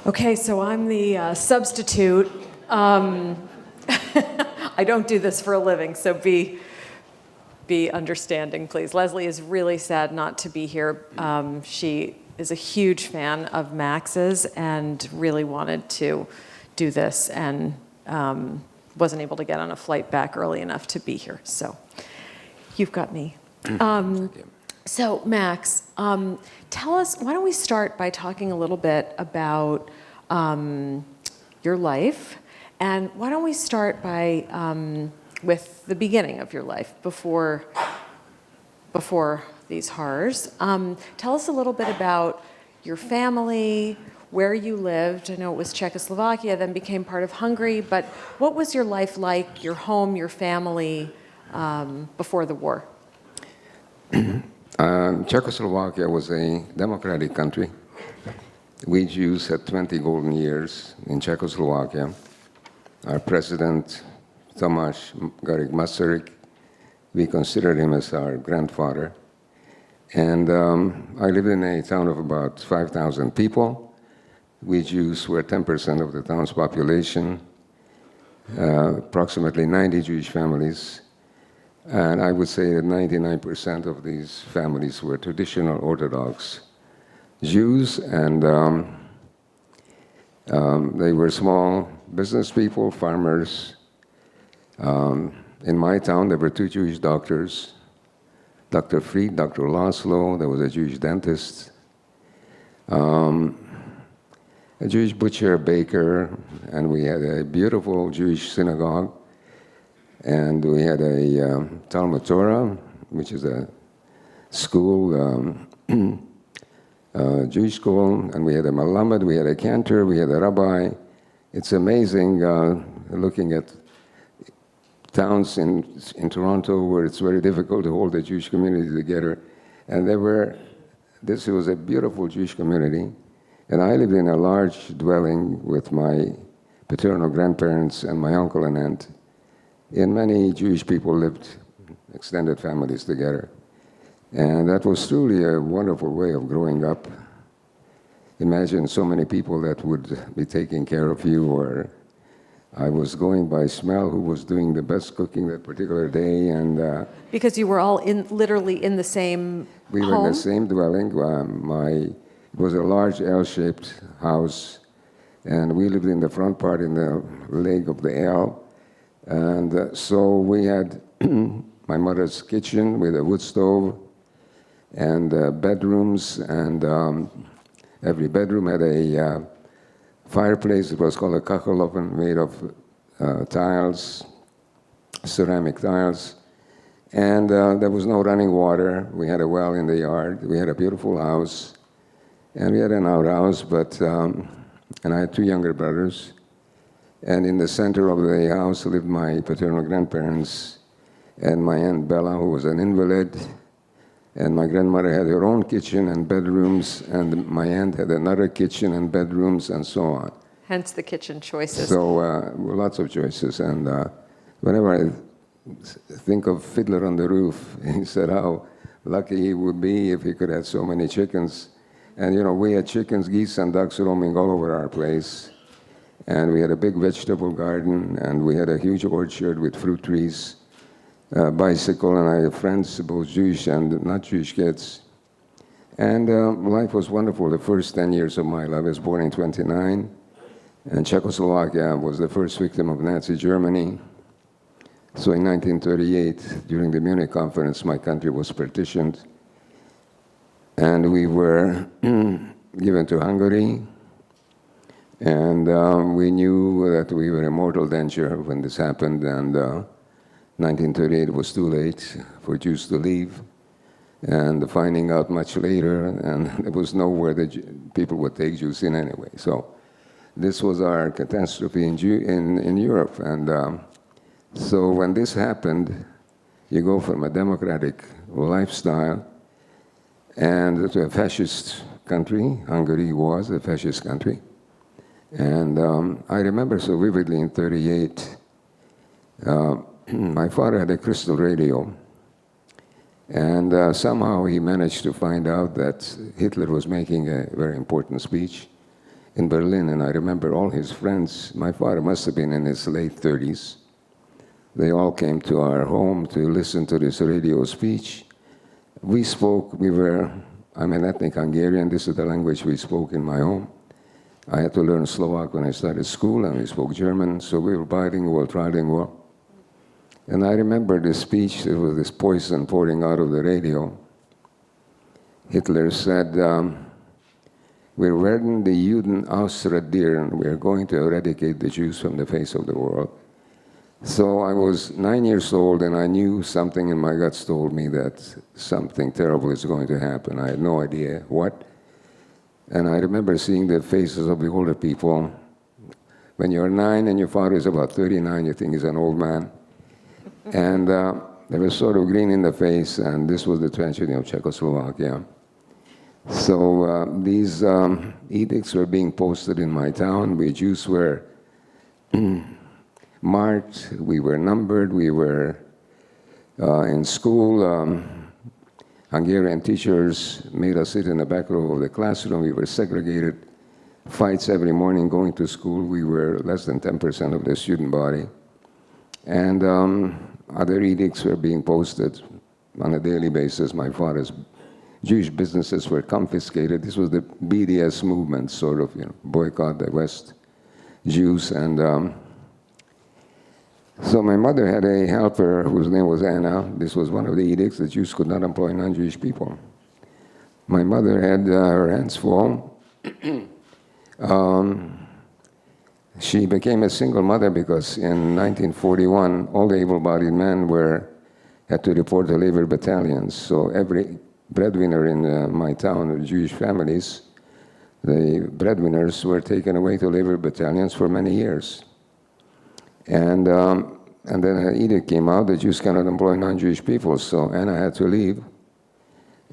Okay, so I'm the substitute. I don't do this for a living, so be understanding, please. Leslie is really sad not to be here. She is a huge fan of Max's and really wanted to do this and wasn't able to get on a flight back early enough to be here. So you've got me. So Max, tell us, why don't we start by talking a little bit about your life, and why don't we start by with the beginning of your life before these horrors. Tell us a little bit about your family, where you lived. I know it was Czechoslovakia, then became part of Hungary, but what was your life like, your home, your family, before the war? Czechoslovakia was a democratic country. We Jews had 20 golden years in Czechoslovakia. Our president, Tomáš Garrigue Masaryk, we considered him as our grandfather. And I lived in a town of about 5,000 people. We Jews were 10% of the town's population, approximately 90 Jewish families. And I would say that 99% of these families were traditional Orthodox Jews, and they were small business people, farmers. In my town, there were two Jewish doctors, Dr. Fried, Dr. Laszlo, there was a Jewish dentist, a Jewish butcher, baker, and we had a beautiful Jewish synagogue. And we had a Talmud Torah, which is a school, Jewish school, and we had a Malamed, we had a cantor, we had a rabbi. It's amazing looking at towns in Toronto where it's very difficult to hold the Jewish community together. And this was a beautiful Jewish community. And I lived in a large dwelling with my paternal grandparents and my uncle and aunt. And many Jewish people lived, extended families together. And that was truly a wonderful way of growing up. Imagine so many people that would be taking care of you, or I was going by smell who was doing the best cooking that particular day. And because you were all literally in the same we home? were in the same dwelling. It was a large L-shaped house, and we lived in the front part in the leg of the L. And so we had my mother's kitchen with a wood stove and bedrooms, and every bedroom had a fireplace. It was called a kacheloven, made of tiles, ceramic tiles. And there was no running water. We had a well in the yard. We had a beautiful house. And we had an outhouse, and I had two younger brothers. And in the center of the house lived my paternal grandparents and my Aunt Bella, who was an invalid. And my grandmother had her own kitchen and bedrooms, and my aunt had another kitchen and bedrooms, and so on. Hence the kitchen choices. So lots of choices. And whenever I think of Fiddler on the Roof, he said how lucky he would be if he could have so many chickens. And, we had chickens, geese, and ducks roaming all over our place. And we had a big vegetable garden, and we had a huge orchard with fruit trees, bicycle, and I have friends, both Jewish and not Jewish kids. And life was wonderful. The first 10 years of my life, I was born in 1929, and Czechoslovakia was the first victim of Nazi Germany. So in 1938, during the Munich conference, my country was partitioned, and we were given to Hungary. And we knew that we were in mortal danger when this happened, and 1938 was too late for Jews to leave, and finding out much later, and there was nowhere that people would take Jews in anyway. So this was our catastrophe in Europe. And so when this happened, you go from a democratic lifestyle and to a fascist country. Hungary was a fascist country. And I remember so vividly in 1938, my father had a crystal radio, and somehow he managed to find out that Hitler was making a very important speech in Berlin, and I remember all his friends. My father must have been in his late 30s. They all came to our home to listen to this radio speech. We spoke, I'm an ethnic Hungarian. This is the language we spoke in my home. I had to learn Slovak when I started school, and we spoke German, so we were bilingual, trilingual. And I remember this speech. There was this poison pouring out of the radio. Hitler said, "Wir werden die Juden ausradieren. We are going to eradicate the Jews from the face of the world." So I was 9 years old, and I knew something in my guts told me that something terrible is going to happen. I had no idea what. And I remember seeing the faces of the older people. When you're 9 and your father is about 39, you think he's an old man. And they were sort of green in the face, and this was the tragedy of Czechoslovakia. So these edicts were being posted in my town. We Jews were marked, we were numbered, we were in school. Hungarian teachers made us sit in the back row of the classroom. We were segregated. Fights every morning going to school. We were less than 10% of the student body. And other edicts were being posted on a daily basis. My father's Jewish businesses were confiscated. This was the BDS movement, sort of, boycott the West Jews. And so my mother had a helper whose name was Anna. This was one of the edicts. The Jews could not employ non-Jewish people. My mother had her hands full. She became a single mother because in 1941, all the able-bodied men had to report to labor battalions. So every breadwinner in my town of Jewish families, the breadwinners were taken away to labor battalions for many years. And then an edict came out that Jews cannot employ non-Jewish people, so Anna had to leave.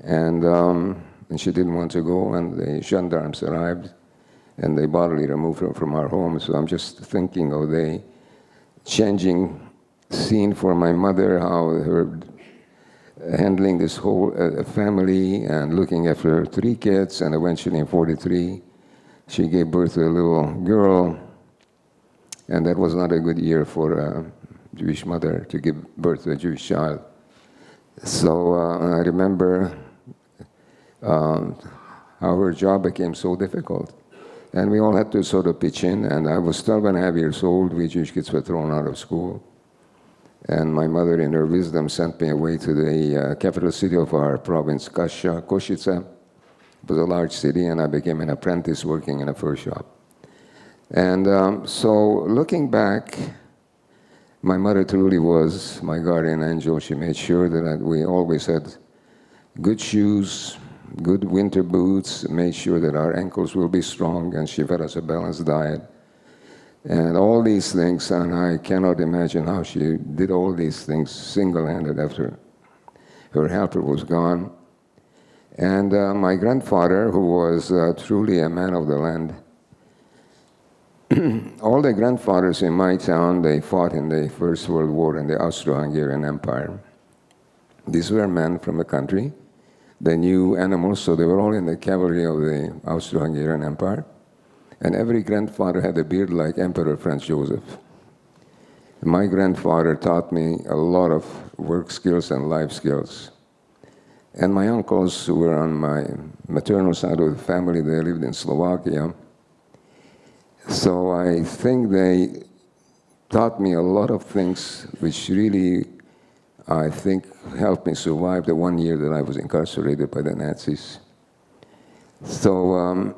And she didn't want to go, and the gendarmes arrived, and they bodily removed her from our home. So I'm just thinking of the changing scene for my mother, how her handling this whole family and looking after 3 kids, and eventually in 43, she gave birth to a little girl. And that was not a good year for a Jewish mother to give birth to a Jewish child. So I remember how her job became so difficult. And we all had to sort of pitch in. And I was 12 and a half years old. We Jewish kids were thrown out of school. And my mother, in her wisdom, sent me away to the capital city of our province, Košice. It was a large city, and I became an apprentice working in a fur shop. And so looking back, my mother truly was my guardian angel. She made sure that we always had good shoes, good winter boots, made sure that our ankles will be strong, and she fed us a balanced diet. And all these things, and I cannot imagine how she did all these things single-handed after her helper was gone. And my grandfather, who was truly a man of the land, all the grandfathers in my town, they fought in the First World War in the Austro-Hungarian Empire. These were men from the country. They knew animals, so they were all in the cavalry of the Austro-Hungarian Empire. And every grandfather had a beard like Emperor Franz Joseph. My grandfather taught me a lot of work skills and life skills. And my uncles, who were on my maternal side of the family, they lived in Slovakia. So I think they taught me a lot of things which really, I think, helped me survive the 1 year that I was incarcerated by the Nazis. So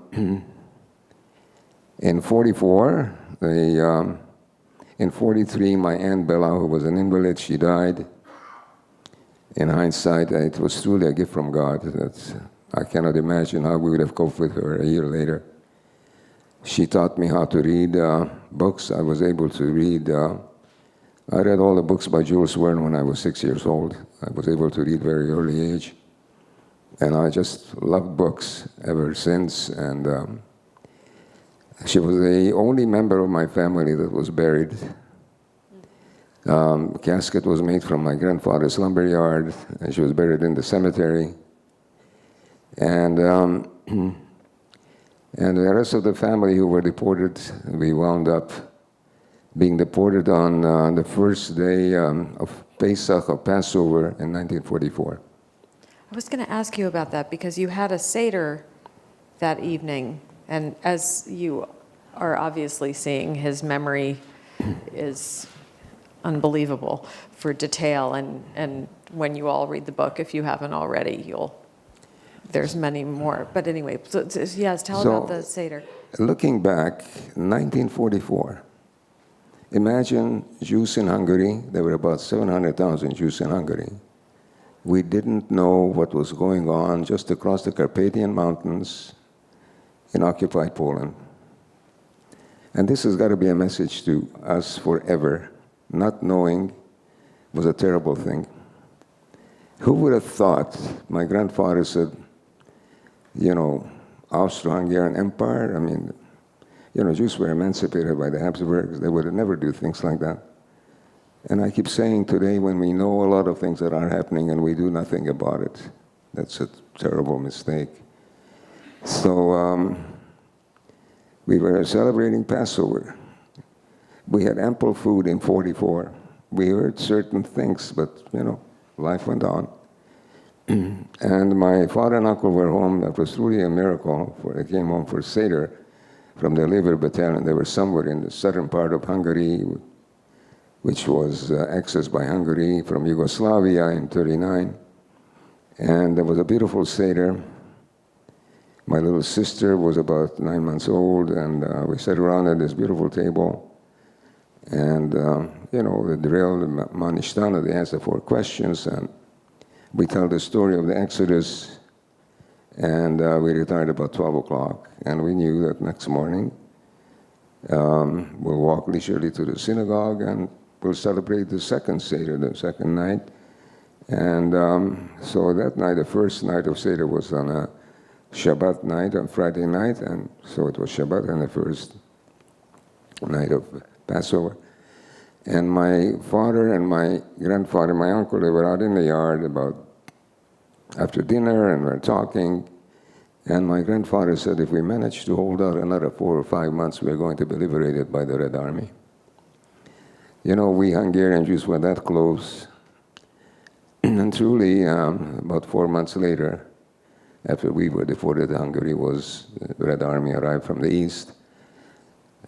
in 44, in 43, my Aunt Bella, who was an invalid, she died. In hindsight, it was truly a gift from God. I cannot imagine how we would have coped with her a year later. She taught me how to read books. I was able to read. I read all the books by Jules Verne when I was 6 years old. I was able to read very early age. And I just loved books ever since. And she was the only member of my family that was buried. Casket was made from my grandfather's lumberyard, and she was buried in the cemetery. And And the rest of the family who were deported, we wound up being deported on the first day of Pesach, of Passover, in 1944. I was going to ask you about that because you had a Seder that evening, and as you are obviously seeing, his memory is unbelievable for detail, and when you all read the book, if you haven't already, there's many more. But anyway, so yes, tell about the Seder. Looking back, 1944, imagine Jews in Hungary. There were about 700,000 Jews in Hungary. We didn't know what was going on just across the Carpathian Mountains in occupied Poland. And this has got to be a message to us forever. Not knowing was a terrible thing. Who would have thought? My grandfather said, Austro-Hungarian Empire. I mean, Jews were emancipated by the Habsburgs. They would never do things like that. And I keep saying today, when we know a lot of things that are happening and we do nothing about it, that's a terrible mistake. So we were celebrating Passover. We had ample food in 44. We heard certain things, but, life went on. And my father and uncle were home. That was truly a miracle. They came home for Seder from the Liver Battalion. They were somewhere in the southern part of Hungary, which was accessed by Hungary from Yugoslavia in 1939. And there was a beautiful Seder. My little sister was about 9 months old, and we sat around at this beautiful table. And, the drill, the Manishtana, they asked the 4 questions, and we tell the story of the Exodus, and we retired about 12 o'clock. And we knew that next morning we'll walk leisurely to the synagogue, and we'll celebrate the second Seder, the second night. And so that night, the first night of Seder was on a Shabbat night, on Friday night, and so it was Shabbat and the first night of Passover. And my father and my grandfather, my uncle, they were out in the yard about after dinner, and we're talking. And my grandfather said, if we manage to hold out another 4 or 5 months, we're going to be liberated by the Red Army. We Hungarian Jews were that close. And truly, about 4 months later, after we were deported to Hungary, the Red Army arrived from the east.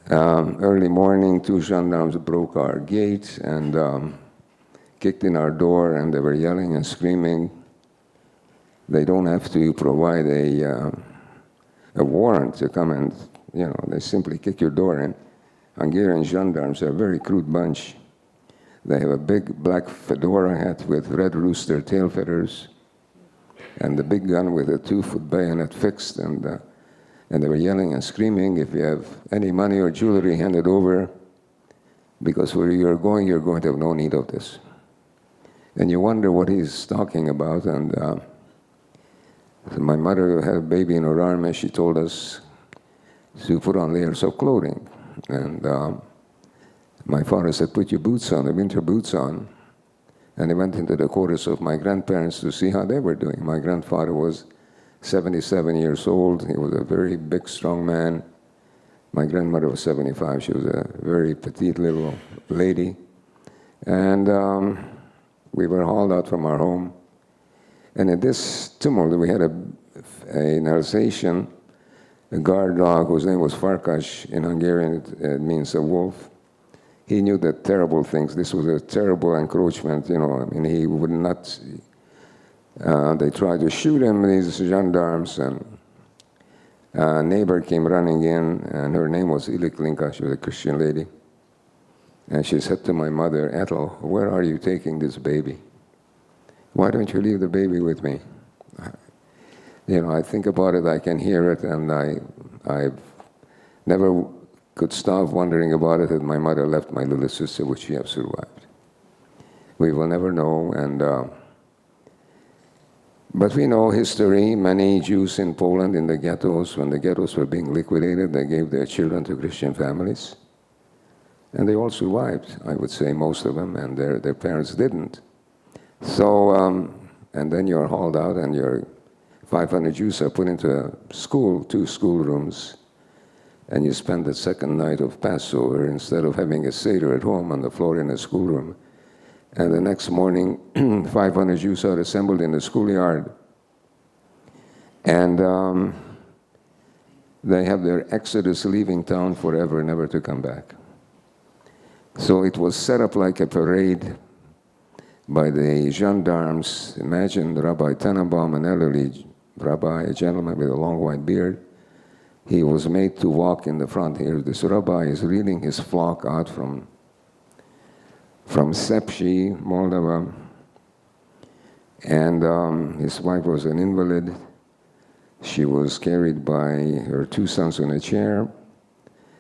Early morning, 2 gendarmes broke our gate and kicked in our door, and they were yelling and screaming. They don't have to provide a warrant to come and, they simply kick your door in. Hungarian gendarmes are a very crude bunch. They have a big black fedora hat with red rooster tail feathers, and the big gun with a 2-foot bayonet fixed, and they were yelling and screaming, if you have any money or jewelry, hand it over, because where you're going to have no need of this. And you wonder what he's talking about, and my mother had a baby in her arm, and she told us to put on layers of clothing. And my father said, put your boots on, the winter boots on. And they went into the quarters of my grandparents to see how they were doing. My grandfather was 77 years old. He was a very big, strong man. My grandmother was 75. She was a very petite little lady. And we were hauled out from our home. And in this tumult, we had an Alsatian, a guard dog whose name was Farkas. In Hungarian, it means a wolf. He knew that terrible things. This was a terrible encroachment, he would not. They tried to shoot him, these gendarmes, and a neighbor came running in, and her name was Iliklinka. She was a Christian lady. And she said to my mother, Ethel, where are you taking this baby? Why don't you leave the baby with me? I think about it, I can hear it, and I never could stop wondering about it, that my mother left my little sister, would she have survived? We will never know, but we know history. Many Jews in Poland, in the ghettos, when the ghettos were being liquidated, they gave their children to Christian families. And they all survived, I would say, most of them, and their parents didn't. So, and then you're hauled out, and 500 Jews are put into a school, 2 schoolrooms, and you spend the second night of Passover instead of having a Seder at home on the floor in a schoolroom. And the next morning, 500 Jews are assembled in the schoolyard, and they have their exodus, leaving town forever, never to come back. So it was set up like a parade by the gendarmes. Imagine Rabbi Tannenbaum, an elderly rabbi, a gentleman with a long white beard. He was made to walk in the front here. This rabbi is leading his flock out from Sepsi, Moldova, and his wife was an invalid. She was carried by her two sons in a chair.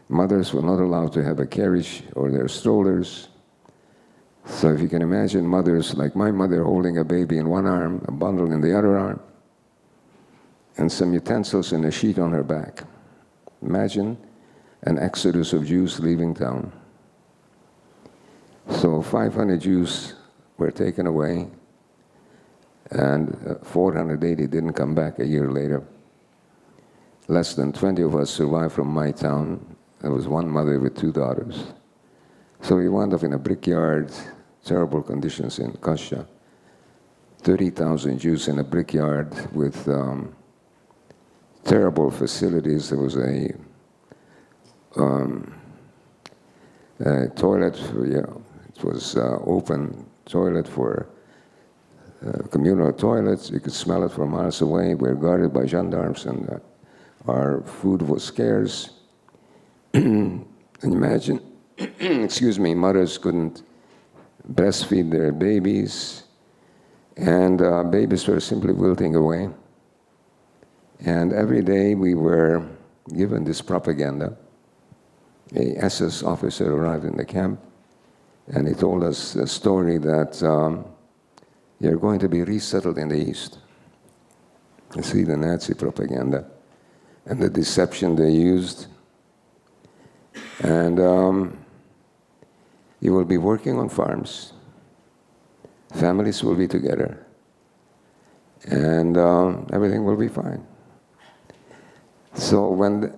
Mothers were not allowed to have a carriage or their strollers. So if you can imagine mothers like my mother holding a baby in one arm, a bundle in the other arm, and some utensils and a sheet on her back. Imagine an exodus of Jews leaving town. So 500 Jews were taken away, and 480 didn't come back a year later. Less than 20 of us survived from my town. There was one mother with two daughters. So we wound up in a brickyard, terrible conditions in Kasha. 30,000 Jews in a brickyard with terrible facilities. There was a toilet, it was open toilet for communal toilets. You could smell it from miles away. We were guarded by gendarmes, and our food was scarce. And imagine, excuse me, mothers couldn't breastfeed their babies, and babies were simply wilting away. And every day we were given this propaganda. A SS officer arrived in the camp, and he told us a story that you're going to be resettled in the East. You see the Nazi propaganda and the deception they used. And you will be working on farms. Families will be together. And everything will be fine. So when the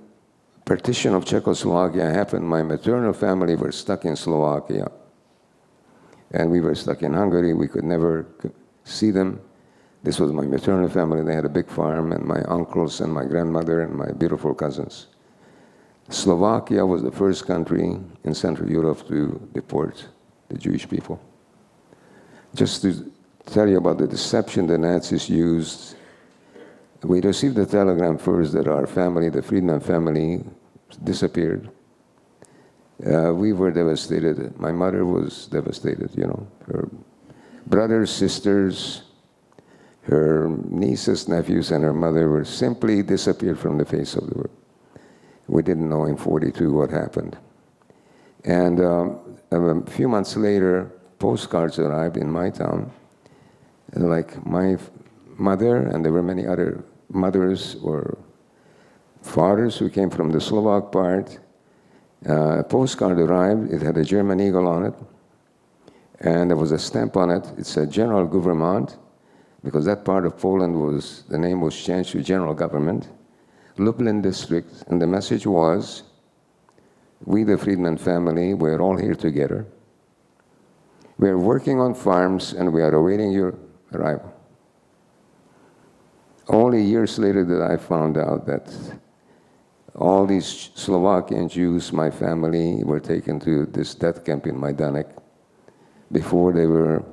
partition of Czechoslovakia happened, my maternal family were stuck in Slovakia. And we were stuck in Hungary. We could never see them. This was my maternal family. They had a big farm, and my uncles and my grandmother and my beautiful cousins. Slovakia was the first country in Central Europe to deport the Jewish people. Just to tell you about the deception the Nazis used, we received a telegram first that our family, the Friedman family, disappeared. We were devastated. My mother was devastated, Her brothers, sisters, her nieces, nephews, and her mother were simply disappeared from the face of the earth. We didn't know in 1942 what happened. And a few months later, postcards arrived in my town, like my mother, and there were many other mothers or fathers who came from the Slovak part. A postcard arrived. It had a German eagle on it, and there was a stamp on it. It said General Government, because that part of Poland the name was changed to General Government, Lublin district, and the message was, we the Friedman family, we're all here together. We're working on farms, and we are awaiting your arrival. Only years later that I found out that all these Slovakian Jews, my family, were taken to this death camp in Majdanek before they were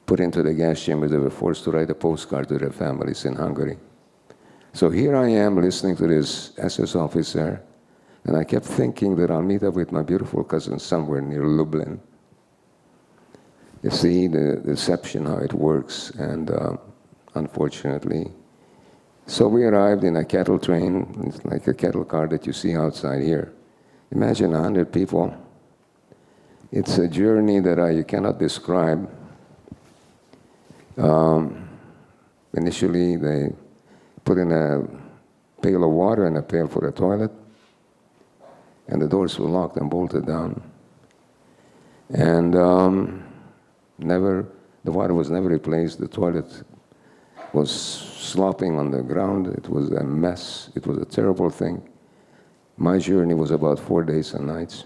put into the gas chambers. They were forced to write a postcard to their families in Hungary. So here I am listening to this SS officer, and I kept thinking that I'll meet up with my beautiful cousin somewhere near Lublin. You see the deception, how it works, and unfortunately. So we arrived in a cattle train. It's like a cattle car that you see outside here. Imagine 100 people. It's a journey that you cannot describe. Initially, they put in a pail of water and a pail for a toilet, and the doors were locked and bolted down. And the water was never replaced. The toilet was slopping on the ground. It was a mess. It was a terrible thing. My journey was about 4 days and nights.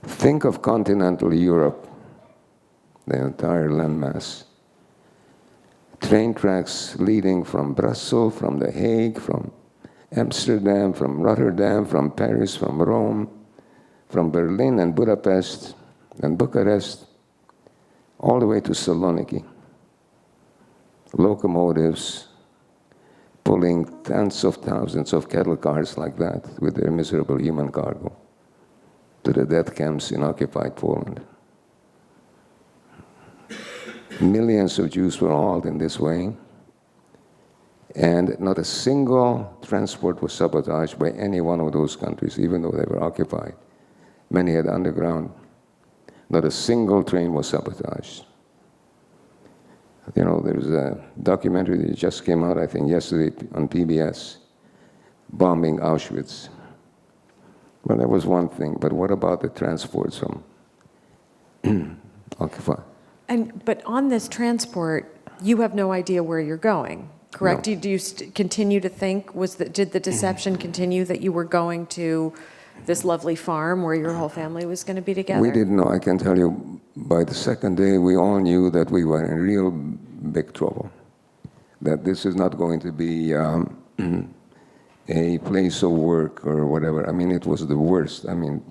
Think of continental Europe, the entire landmass. Train tracks leading from Brussels, from The Hague, from Amsterdam, from Rotterdam, from Paris, from Rome, from Berlin and Budapest and Bucharest, all the way to Saloniki. Locomotives pulling tens of thousands of cattle cars like that with their miserable human cargo to the death camps in occupied Poland. Millions of Jews were hauled in this way, and not a single transport was sabotaged by any one of those countries, even though they were occupied. Many had underground. Not a single train was sabotaged. You know, there's a documentary that just came out, I think, yesterday on PBS, bombing Auschwitz. Well, that was one thing, but what about the transports from occupied? But on this transport, you have no idea where you're going, correct? No. Do you continue to think, did the deception continue that you were going to this lovely farm where your whole family was going to be together? We didn't know. I can tell you, by the second day, we all knew that we were in real big trouble, that this is not going to be a place of work or whatever. I mean, it was the worst. I mean,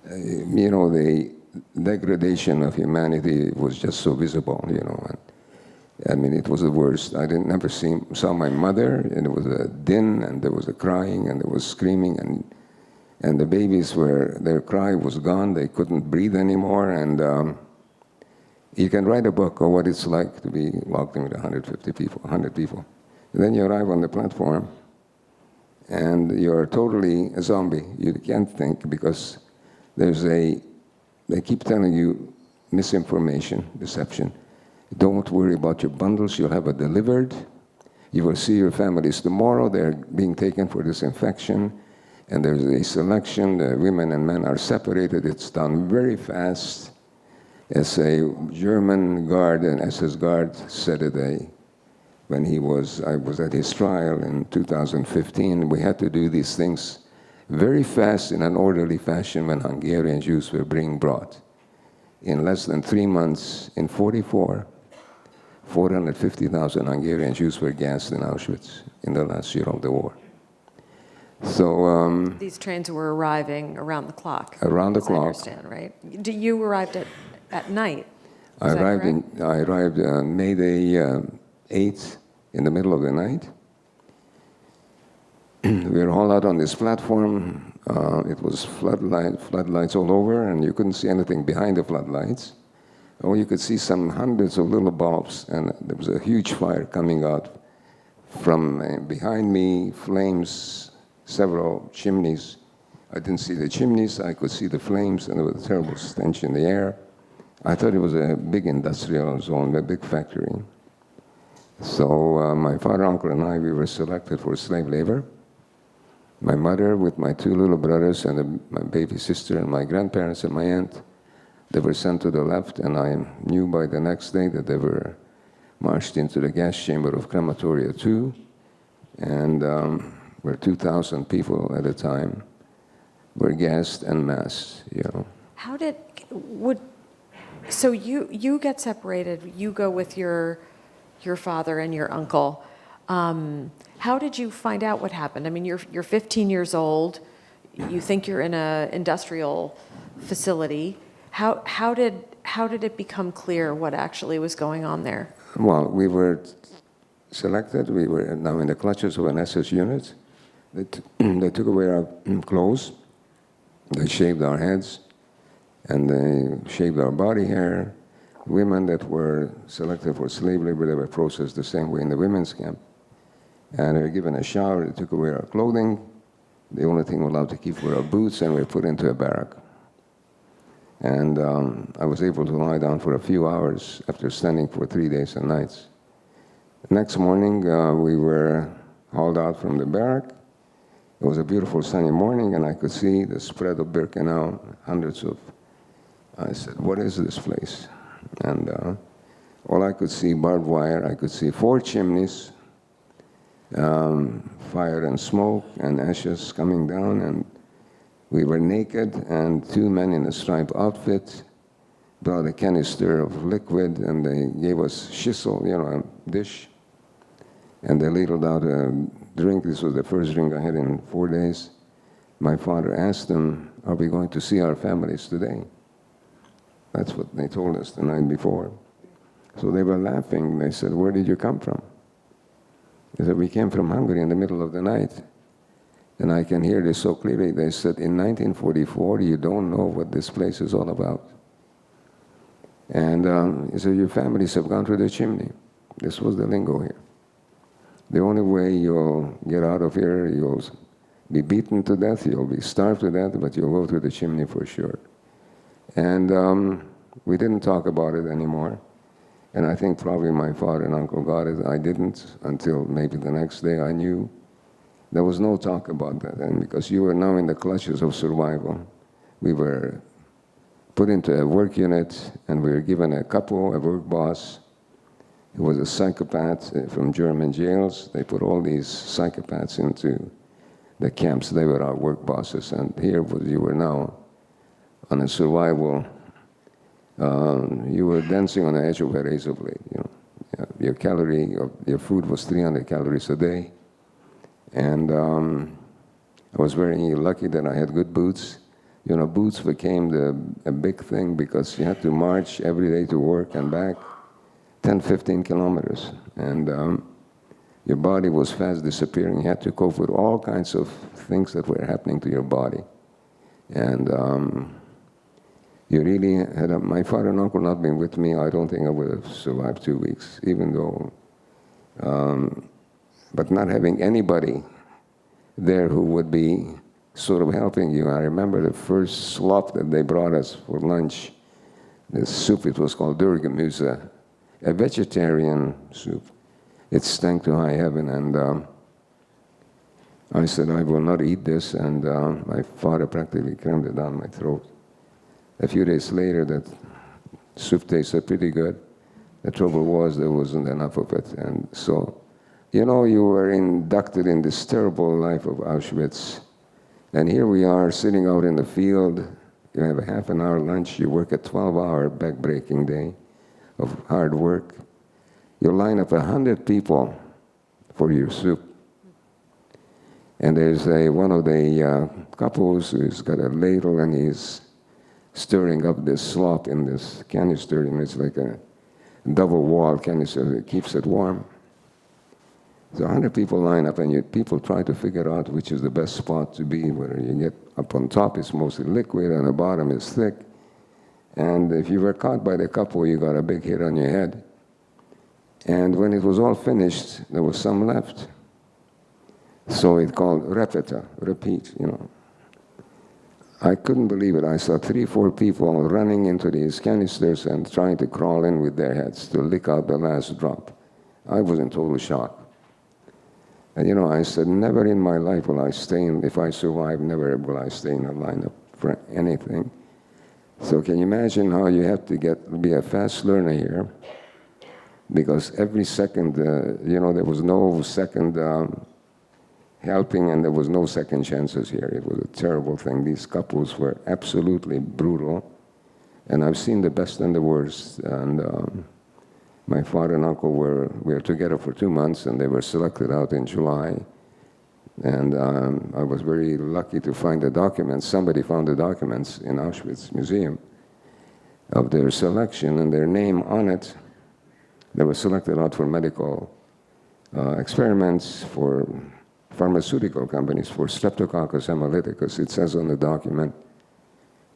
you know, the degradation of humanity was just so visible, you know. And, I mean, it was the worst. I never saw my mother, and there was a din, and there was a crying, and there was screaming, and the babies their cry was gone. They couldn't breathe anymore, and you can write a book of what it's like to be locked in with 150 people, 100 people. And then you arrive on the platform, and you're totally a zombie. You can't think because they keep telling you misinformation, deception. Don't worry about your bundles, you'll have it delivered. You will see your families tomorrow. They're being taken for disinfection. And there's a selection. The women and men are separated. It's done very fast. As a German guard, an SS guard, said today, when I was at his trial in 2015, we had to do these things very fast in an orderly fashion when Hungarian Jews were being brought. In less than 3 months, in 450,000 Hungarian Jews were gassed in Auschwitz in the last year of the war. So these trains were arriving around the clock. Around the clock. I understand, right? You arrived at night. I arrived May the 8th in the middle of the night. We were all out on this platform. It was floodlights all over, and you couldn't see anything behind the floodlights. Oh, you could see some hundreds of little bulbs, and there was a huge fire coming out from behind me, flames, several chimneys. I didn't see the chimneys, I could see the flames, and there was a terrible stench in the air. I thought it was a big industrial zone, a big factory. So my father, uncle, and I, we were selected for slave labor. My mother with my 2 little brothers and my baby sister and my grandparents and my aunt, they were sent to the left, and I knew by the next day that they were marched into the gas chamber of Crematoria 2, and where 2,000 people at a time were gassed en masse, you know. So you get separated, you go with your father and your uncle. How did you find out what happened? I mean, you're 15 years old. You think you're in an industrial facility. How did it become clear what actually was going on there? Well, we were selected. We were now in the clutches of an SS unit. They took away our clothes. They shaved our heads, and they shaved our body hair. Women that were selected for slave labor, they were processed the same way in the women's camp. And we were given a shower. They took away our clothing. The only thing we were allowed to keep were our boots, and we were put into a barrack. And I was able to lie down for a few hours after standing for 3 days and nights. The next morning, we were hauled out from the barrack. It was a beautiful sunny morning, and I could see the spread of Birkenau, I said, what is this place? And all I could see, barbed wire, I could see 4 chimneys, fire and smoke and ashes coming down, and we were naked, and two men in a striped outfit brought a canister of liquid, and they gave us shissel, a dish, and they ladled out a drink. This was the first drink I had in 4 days. My father asked them, "Are we going to see our families today?" That's what they told us the night before. So they were laughing. They said, "Where did you come from?" They said, "We came from Hungary in the middle of the night." And I can hear this so clearly. They said, "In 1944, you don't know what this place is all about." And he said, "Your families have gone through the chimney." This was the lingo here. The only way you'll get out of here, you'll be beaten to death, you'll be starved to death, but you'll go through the chimney for sure. And we didn't talk about it anymore. And I think probably my father and uncle got it. I didn't until maybe the next day I knew. There was no talk about that. And because you were now in the clutches of survival, we were put into a work unit, and we were given a couple, a work boss, who was a psychopath from German jails. They put all these psychopaths into the camps. They were our work bosses. And here you were now on a survival. You were dancing on the edge of a razor blade. Your food was 300 calories a day. And I was very lucky that I had good boots. Boots became a big thing because you had to march every day to work and back 10, 15 kilometers. And your body was fast disappearing. You had to cope with all kinds of things that were happening to your body. And you really had my father and uncle not been with me, I don't think I would have survived 2 weeks, even though, but not having anybody there who would be sort of helping you. I remember the first slop that they brought us for lunch, this soup, it was called Durgemüse, a vegetarian soup. It stank to high heaven, and I said, "I will not eat this," and my father practically crammed it down my throat. A few days later, that soup tasted pretty good. The trouble was there wasn't enough of it. And so, you were inducted in this terrible life of Auschwitz. And here we are sitting out in the field. You have a half an hour lunch. You work a 12-hour back-breaking day of hard work. You line up 100 people for your soup. And there's one of the couples who's got a ladle, and he's stirring up this slop in this canister, and it's like a double-wall canister that keeps it warm. So 100 people line up, and people try to figure out which is the best spot to be, whether you get up on top, it's mostly liquid, and the bottom is thick. And if you were caught by the couple, you got a big hit on your head. And when it was all finished, there was some left. So it called repeta, repeat, I couldn't believe it. I saw 3, 4 people running into these canisters and trying to crawl in with their heads to lick out the last drop. I was in total shock. And I said, never in my life will I stay in, if I survive, never will I stay in a lineup for anything. So can you imagine how you have to be a fast learner here? Because every second, there was no second helping, and there was no second chances here. It was a terrible thing. These couples were absolutely brutal, and I've seen the best and the worst. And my father and uncle were together for 2 months, and they were selected out in July. And I was very lucky to find the documents. Somebody found the documents in Auschwitz Museum of their selection, and their name on it. They were selected out for medical experiments, for pharmaceutical companies, for Streptococcus hemolyticus, it says on the document,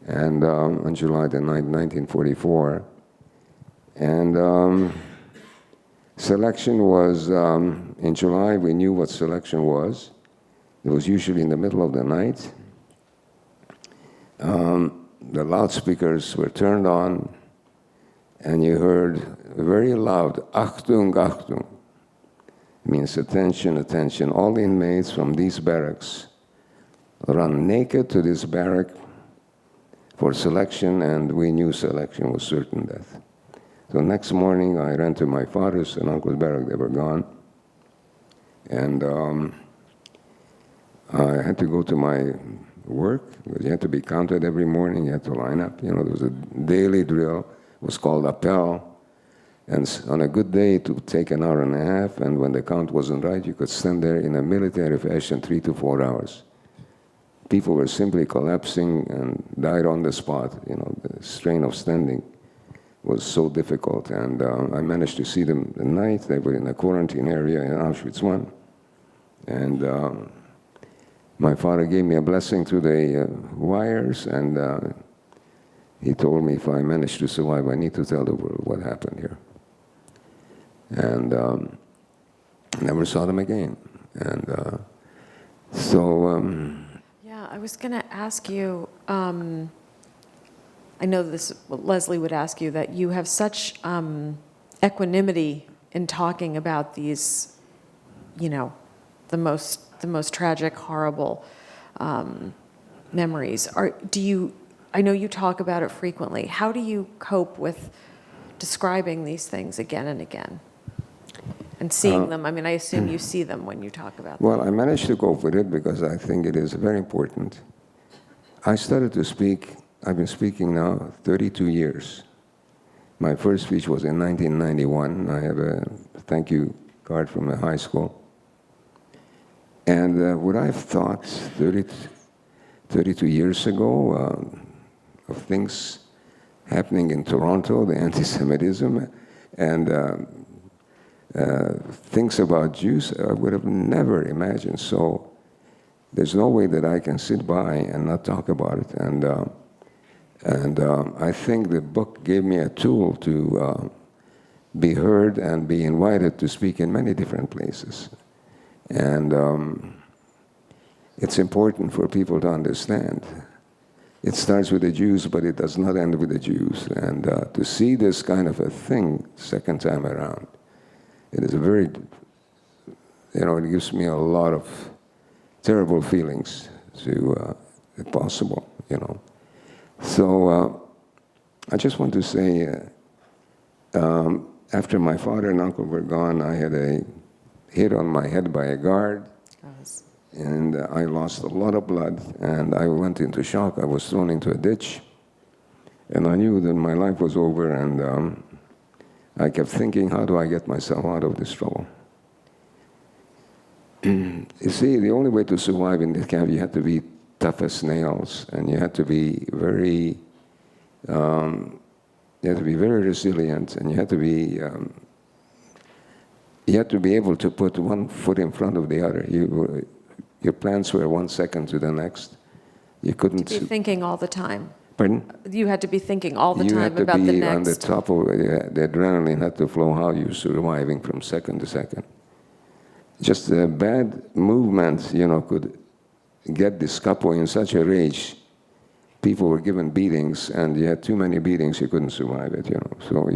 and on July the 9th, 1944. And selection was, in July, we knew what selection was. It was usually in the middle of the night. The loudspeakers were turned on, and you heard very loud, Achtung, Achtung. It means attention, attention. All the inmates from these barracks run naked to this barrack for selection, and we knew selection was certain death. So next morning, I ran to my father's and uncle's barrack. They were gone. And I had to go to my work, because you had to be counted every morning, you had to line up. There was a daily drill, it was called appel. And on a good day, it would take an hour and a half, and when the count wasn't right, you could stand there in a military fashion 3 to 4 hours. People were simply collapsing and died on the spot. The strain of standing was so difficult. And I managed to see them at night. They were in a quarantine area in Auschwitz I. And my father gave me a blessing through the wires, and he told me if I managed to survive, I need to tell the world what happened here. And I never saw them again. And Yeah, I was going to ask you, I know this, Leslie would ask you, that you have such equanimity in talking about these, the most tragic, horrible memories. I know you talk about it frequently. How do you cope with describing these things again and again? And seeing them, I assume you see them when you talk about them. Well, I managed to cope with it because I think it is very important. I started to speak, I've been speaking now 32 years. My first speech was in 1991. I have a thank you card from the high school. And what I've thought 32 years ago of things happening in Toronto, the anti-Semitism, and things about Jews, I would have never imagined. So there's no way that I can sit by and not talk about it. And I think the book gave me a tool to be heard and be invited to speak in many different places. And it's important for people to understand. It starts with the Jews, but it does not end with the Jews. And to see this kind of a thing second time around, it is a very, it gives me a lot of terrible feelings if possible, So I just want to say, after my father and uncle were gone, I had a hit on my head by a guard, and I lost a lot of blood, and I went into shock. I was thrown into a ditch, and I knew that my life was over, and I kept thinking, how do I get myself out of this trouble? You see, the only way to survive in this camp, you had to be tough as nails, and you had to be very resilient, and you had to be able to put one foot in front of the other. Your plans were 1 second to the next. You couldn't be thinking all the time. Pardon? You had to be thinking all the time about the next. You had to be on the top of it. The adrenaline had to flow, how you're surviving from second to second. Just a bad movement, could get this couple in such a rage. People were given beatings, and you had too many beatings, you couldn't survive it, So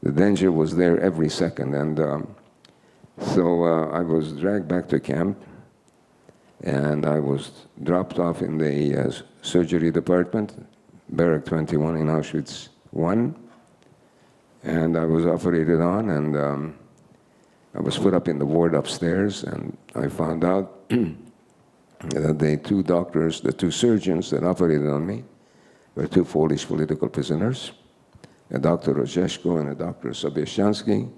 the danger was there every second. And so I was dragged back to camp, and I was dropped off in the surgery department, Barrack 21 in Auschwitz I. And I was operated on, and I was put up in the ward upstairs, and I found out that the two doctors, the two surgeons that operated on me, were two Polish political prisoners, a Dr. Rozeszko and a Dr. Sobieszczanski.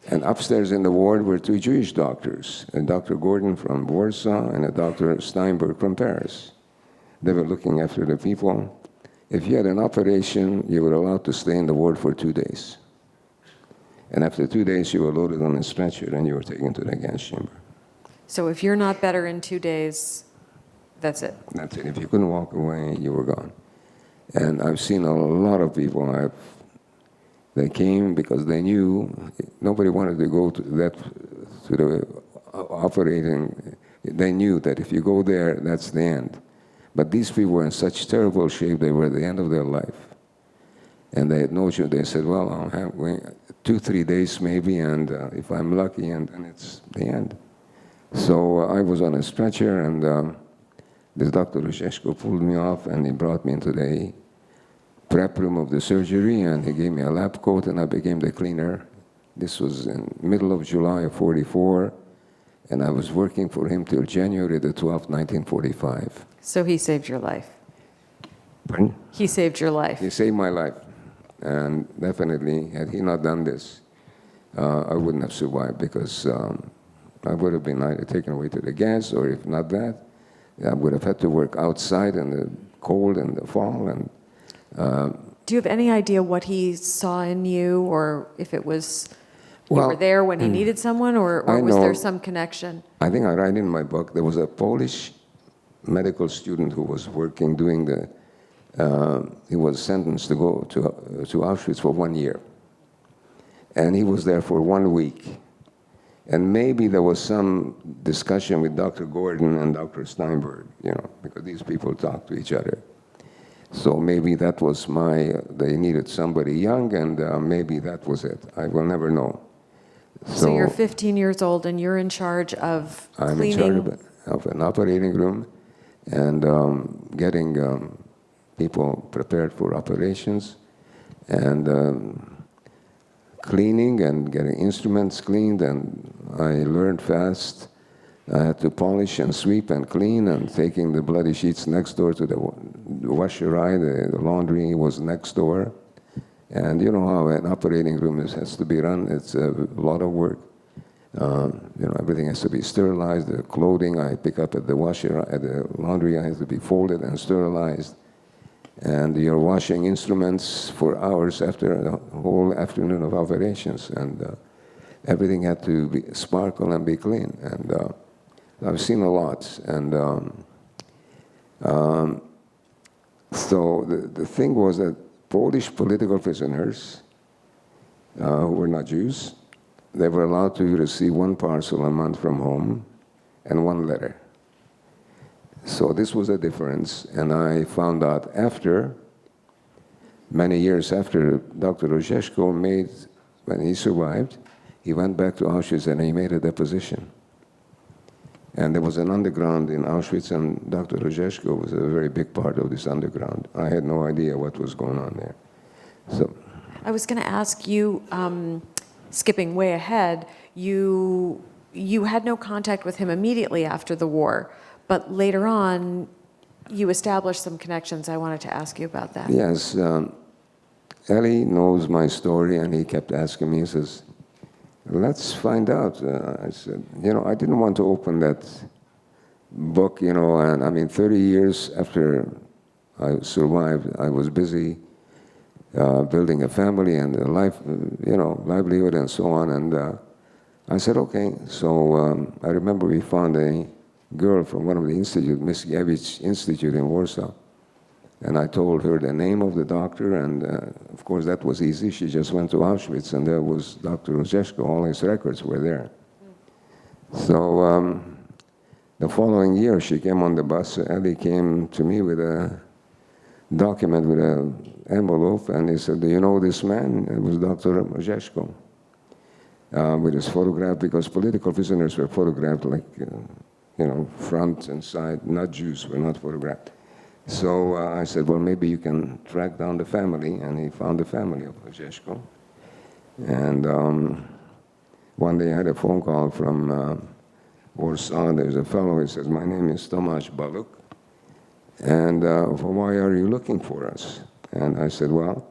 And upstairs in the ward were two Jewish doctors, a Dr. Gordon from Warsaw and a Dr. Steinberg from Paris. They were looking after the people. If you had an operation, you were allowed to stay in the ward for 2 days. And after 2 days, you were loaded on a stretcher and you were taken to the gas chamber. So if you're not better in 2 days, that's it? That's it. If you couldn't walk away, you were gone. And I've seen a lot of people. They came because they knew nobody wanted to go to the operating. They knew that if you go there, that's the end. But these people were in such terrible shape, they were at the end of their life. And they had no choice. They said, well, I'll have 2-3 days maybe, and if I'm lucky, and then it's the end. So I was on a stretcher, and this Dr. Rozeszko pulled me off, and he brought me into the prep room of the surgery, and he gave me a lab coat, and I became the cleaner. This was in middle of July of '44. And I was working for him till January the 12th, 1945. So he saved your life. Pardon? He saved your life. He saved my life. And definitely, had he not done this, I wouldn't have survived, because I would have been either taken away to the gas, or if not that, I would have had to work outside in the cold and the fall. And Do you have any idea what he saw in you, or if it was you Well, were there when he needed someone, or I was know- there some connection? I think I write in my book, there was a Polish medical student who was working, doing the, he was sentenced to go to Auschwitz for 1 year. And he was there for 1 week. And maybe there was some discussion with Dr. Gordon and Dr. Steinberg, because these people talk to each other. So maybe that was they needed somebody young, and maybe that was it. I will never know. So you're 15 years old, and you're in charge of I'm cleaning. in charge of an operating room and getting people prepared for operations, and cleaning and getting instruments cleaned. And I learned fast. I had to polish and sweep and clean, and taking the bloody sheets next door to the washerai. The laundry was next door. And you know how an operating room has to be run. It's a lot of work. Everything has to be sterilized. The clothing I pick up at the at the laundry has to be folded and sterilized. And you're washing instruments for hours after a whole afternoon of operations. And everything had to be sparkle and be clean. And I've seen a lot. And so the thing was that Polish political prisoners who were not Jews, they were allowed to receive 1 parcel a month from home and 1 letter. So this was a difference, and I found out many years after, Dr. Rozheshko when he survived, he went back to Auschwitz and he made a deposition. And there was an underground in Auschwitz, and Dr. Rozheshko was a very big part of this underground. I had no idea what was going on there. So, I was going to ask you, skipping way ahead, you had no contact with him immediately after the war, but later on, you established some connections. I wanted to ask you about that. yes, Eli knows my story, and he kept asking me, he says, let's find out. I said, I didn't want to open that book, and I mean, 30 years after I survived, I was busy building a family and a life, livelihood and so on. And I said, okay. So I remember we found a girl from one of the institutes, Mickiewicz Institute in Warsaw. And I told her the name of the doctor, and of course that was easy. She just went to Auschwitz, and there was Dr. Rozheshko. All his records were there. So the following year, she came on the bus. Eli came to me with a document with an envelope, and he said, do you know this man? It was Dr. Rozheshko, with his photograph, because political prisoners were photographed like, front and side. Not Jews were not photographed. So I said, well, maybe you can track down the family, and he found the family of Rozheshko. And one day I had a phone call from Warsaw. There's a fellow, he says, my name is Tomasz Baluk, and why are you looking for us? And I said, well,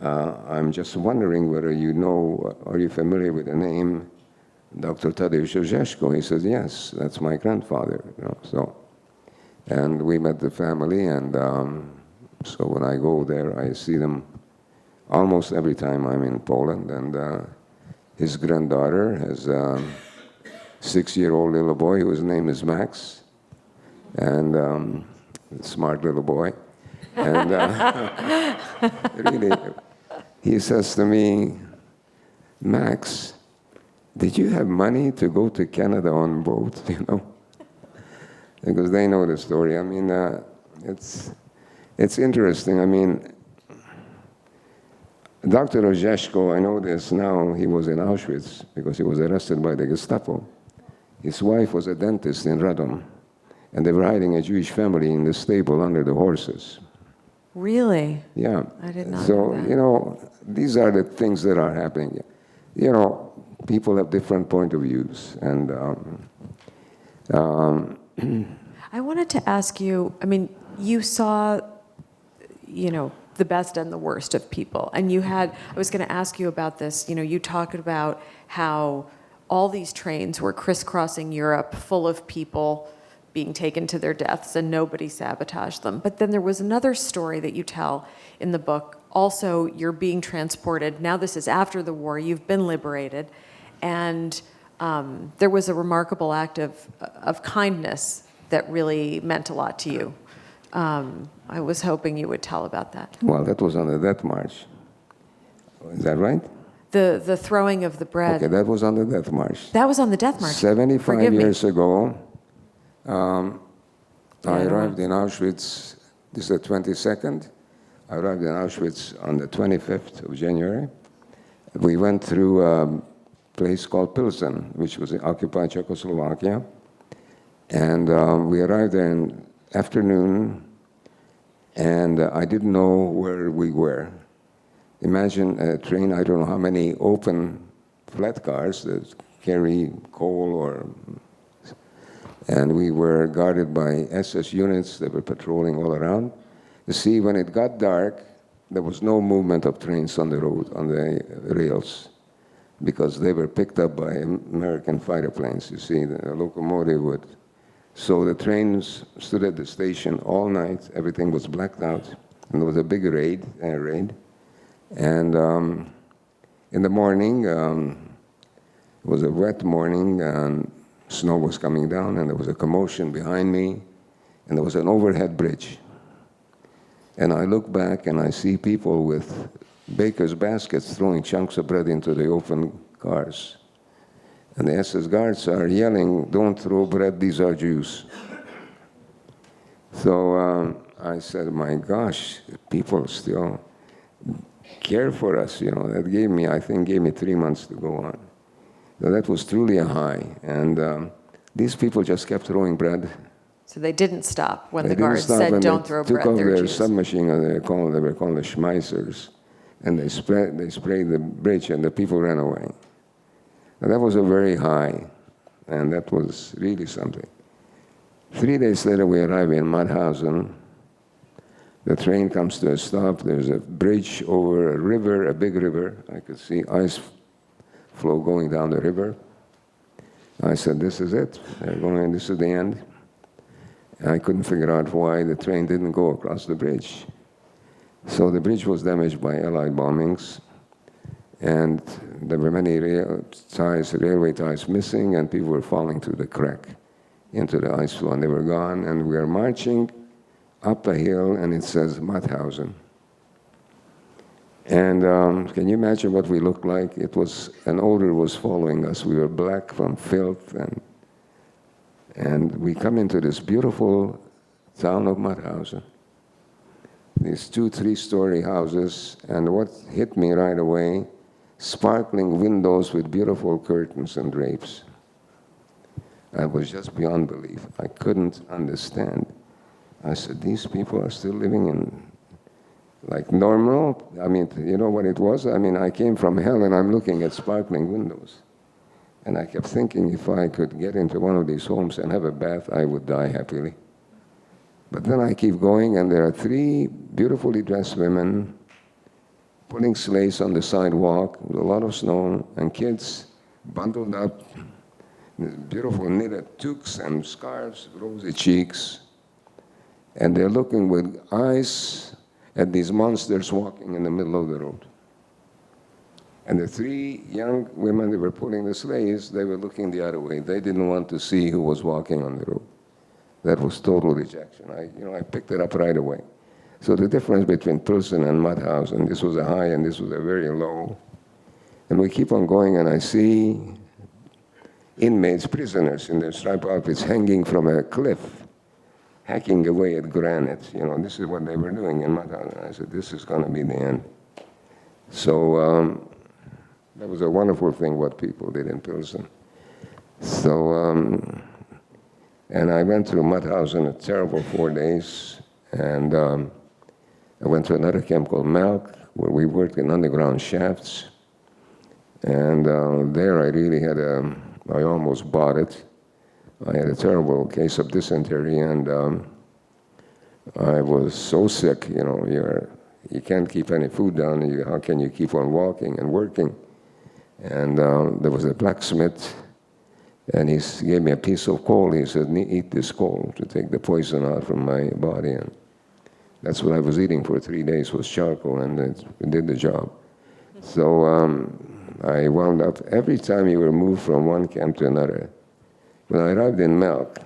I'm just wondering whether are you familiar with the name Dr. Tadeusz Rozheshko? He says, yes, that's my grandfather. And we met the family, and so when I go there, I see them almost every time I'm in Poland. And his granddaughter has a 6-year-old little boy whose name is Max, and a smart little boy. And really, he says to me, Max, did you have money to go to Canada on boat, Because they know the story. I mean, it's interesting. I mean, Dr. Rozheshko, I know this now, he was in Auschwitz because he was arrested by the Gestapo. His wife was a dentist in Radom, and they were hiding a Jewish family in the stable under the horses. Really? Yeah. I did not so, know that. these are the things that are happening. people have different point of views. And I wanted to ask you, I mean, you saw, the best and the worst of people. And I was going to ask you about this, you talked about how all these trains were crisscrossing Europe full of people being taken to their deaths and nobody sabotaged them. But then there was another story that you tell in the book. Also, you're being transported. Now this is after the war. You've been liberated. And there was a remarkable act of kindness that really meant a lot to you. I was hoping you would tell about that. Well, that was on the Death March. Is that right? The throwing of the bread. Okay, that was on the Death March. That was on the Death March. 75 Forgive me. years ago, I arrived in Auschwitz. This is the 22nd. I arrived in Auschwitz on the 25th of January. We went through a place called Pilsen, which was in occupied Czechoslovakia. And we arrived there in afternoon, and I didn't know where we were. Imagine a train, I don't know how many open flat cars that carry coal and we were guarded by SS units that were patrolling all around. You see, when it got dark, there was no movement of trains on the road, on the rails, because they were picked up by American fighter planes. You see, the locomotive would. So the trains stood at the station all night. Everything was blacked out. And there was a big raid. And in the morning, it was a wet morning, and snow was coming down, and there was a commotion behind me, and there was an overhead bridge. And I look back, and I see people with baker's baskets throwing chunks of bread into the open cars. And the SS guards are yelling, "Don't throw bread, these are Jews." So I said, my gosh, people still care for us, That gave me 3 months to go on. So that was truly a high. And these people just kept throwing bread. So they didn't stop when the guards said, "Don't throw bread." They took off they're their Jews. submachine gun, they were called the Schmeissers, and they sprayed the bridge, and the people ran away. Now, that was a very high, and that was really something. 3 days later, we arrive in Mauthausen. The train comes to a stop. There's a bridge over a river, a big river. I could see ice flow going down the river. I said, "This is it. This is the end." And I couldn't figure out why the train didn't go across the bridge. So the bridge was damaged by Allied bombings, and there were many railway ties missing, and people were falling through the crack into the ice floe, and they were gone. And we are marching up a hill, and it says Mauthausen. And can you imagine what we looked like? An odor was following us. We were black from filth, and we come into this beautiful town of Mauthausen. These 2 3-story houses, and what hit me right away, sparkling windows with beautiful curtains and drapes. I was just beyond belief. I couldn't understand. I said, these people are still living in like normal? I mean, you know what it was? I mean, I came from hell, and I'm looking at sparkling windows. And I kept thinking, if I could get into one of these homes and have a bath, I would die happily. But then I keep going, and there are 3 beautifully dressed women pulling sleighs on the sidewalk with a lot of snow, and kids bundled up, beautiful knitted toques and scarves, rosy cheeks. And they're looking with eyes at these monsters walking in the middle of the road. And the 3 young women that were pulling the sleighs, they were looking the other way. They didn't want to see who was walking on the road. That was total rejection. I picked it up right away. So the difference between Pilsen and Mauthausen, this was a high and this was a very low. And we keep on going, and I see inmates, prisoners in their striped outfits hanging from a cliff, hacking away at granite. This is what they were doing in Mauthausen. I said, this is going to be the end. So that was a wonderful thing what people did in Pilsen. So, and I went through Mauthausen a terrible 4 days, and I went to another camp called Malk, where we worked in underground shafts. And there I really had I almost bought it. I had a terrible case of dysentery, and I was so sick, you can't keep any food down, how can you keep on walking and working? And there was a blacksmith, and he gave me a piece of coal. He said, eat this coal to take the poison out from my body. And that's what I was eating for 3 days, was charcoal, and it did the job. So I wound up, every time you were moved from one camp to another. When I arrived in Melk,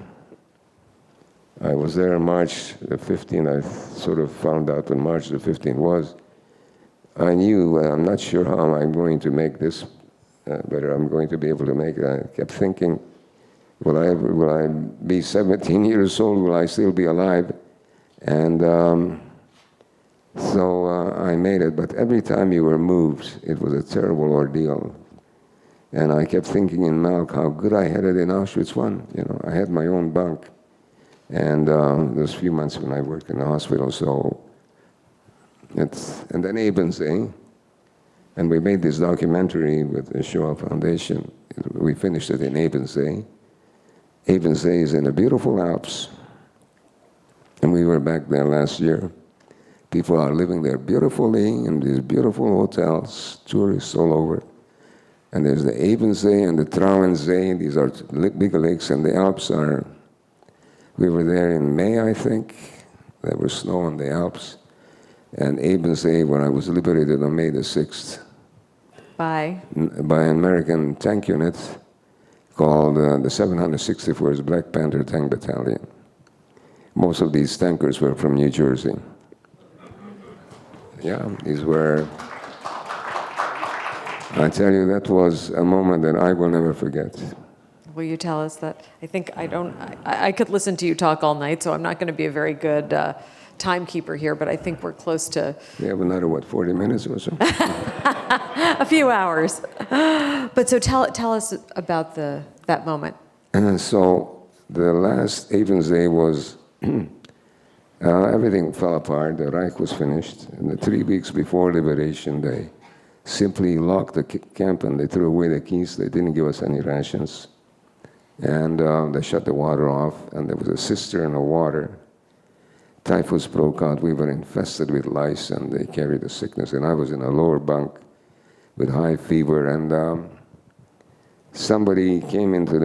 I was there on March the 15th. I sort of found out when March the 15th was. I knew, I'm not sure how I'm going to make this, whether I'm going to be able to make it. I kept thinking, will I be 17 years old? Will I still be alive? And so I made it. But every time you were moved, it was a terrible ordeal. And I kept thinking in Malk how good I had it in Auschwitz I had my own bunk. And those few months when I worked in the hospital, so and then Ebensee, and we made this documentary with the Shoah Foundation. We finished it in Ebensee. Ebensee is in the beautiful Alps, and we were back there last year. People are living there beautifully in these beautiful hotels, tourists all over. And there's the Ebensee and the Trauensee. These are big lakes, and the Alps are. We were there in May, I think. There was snow on the Alps. And Ebensee, where I was liberated on May the 6th. By an American tank unit called the 764th Black Panther Tank Battalion. Most of these tankers were from New Jersey. Yeah, these were... I tell you, that was a moment that I will never forget. Will you tell us that? I could listen to you talk all night, so I'm not going to be a very good timekeeper here, but I think we're close to... We have another, 40 minutes or so? A few hours. But so tell us about that moment. And so the last Ebensee was... everything fell apart. The Reich was finished. And the 3 weeks before Liberation Day, simply locked the camp and they threw away the keys. They didn't give us any rations. And they shut the water off, and there was a cistern of water. Typhus broke out. We were infested with lice, and they carried the sickness. And I was in a lower bunk with high fever, and somebody came into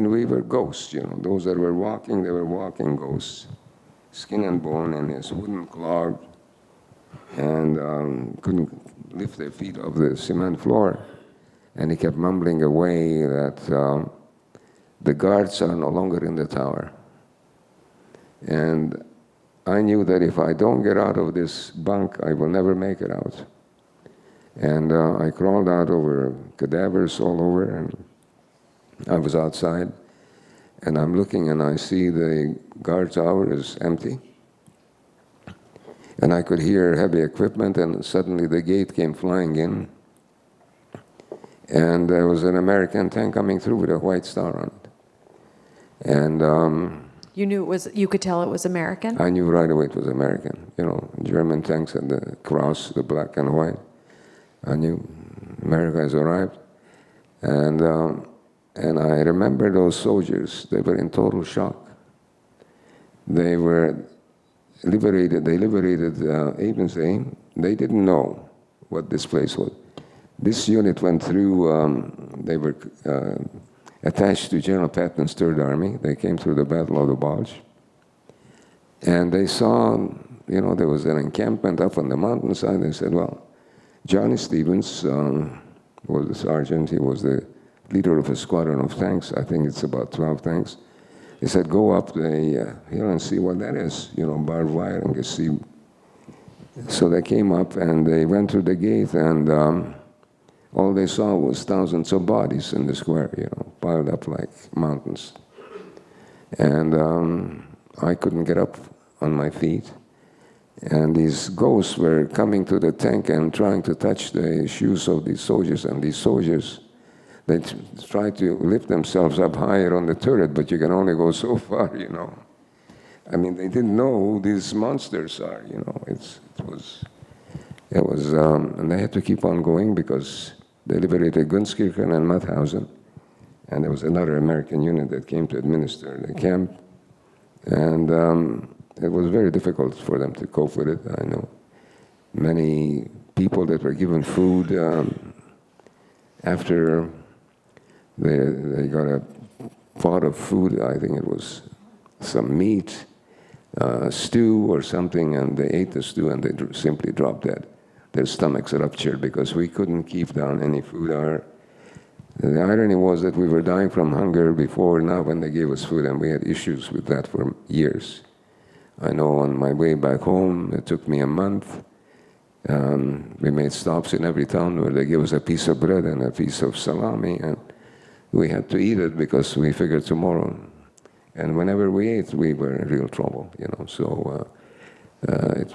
we were ghosts, Those that were walking, they were walking ghosts. Skin and bone, and his wooden clogged, and couldn't lift their feet off the cement floor. And he kept mumbling away that the guards are no longer in the tower. And I knew that if I don't get out of this bunk, I will never make it out. And I crawled out over cadavers all over, and I was outside. And I'm looking, and I see the guard tower is empty. And I could hear heavy equipment, and suddenly the gate came flying in. And there was an American tank coming through with a white star on it. And you knew it was. You could tell it was American? I knew right away it was American. German tanks had the cross, the black and white. I knew America has arrived. And I remember those soldiers. They were in total shock. They were liberated. They liberated Ebensee. They didn't know what this place was. This unit went through. They were attached to General Patton's Third Army. They came through the Battle of the Bulge. And they saw, there was an encampment up on the mountainside. They said, well, Johnny Stevens was the sergeant. He was the leader of a squadron of tanks. I think it's about 12 tanks. They said, go up the hill and see what that is, barbed wire, and see. So they came up, and they went through the gate, and all they saw was thousands of bodies in the square, piled up like mountains. And I couldn't get up on my feet. And these ghosts were coming to the tank and trying to touch the shoes of these soldiers. And these soldiers, they tried to lift themselves up higher on the turret, but you can only go so far, They didn't know who these monsters are, It was, and they had to keep on going because They liberated Gunskirchen and Mauthausen. And there was another American unit that came to administer the camp. And it was very difficult for them to cope with it. I know many people that were given food after they got a pot of food, I think it was some meat, stew or something, and they ate the stew and they simply dropped dead. Their stomachs ruptured because we couldn't keep down any food. The irony was that we were dying from hunger before now when they gave us food, and we had issues with that for years. I know on my way back home, it took me a month. We made stops in every town where they gave us a piece of bread and a piece of salami, and we had to eat it because we figured tomorrow. And whenever we ate, we were in real trouble, you know. So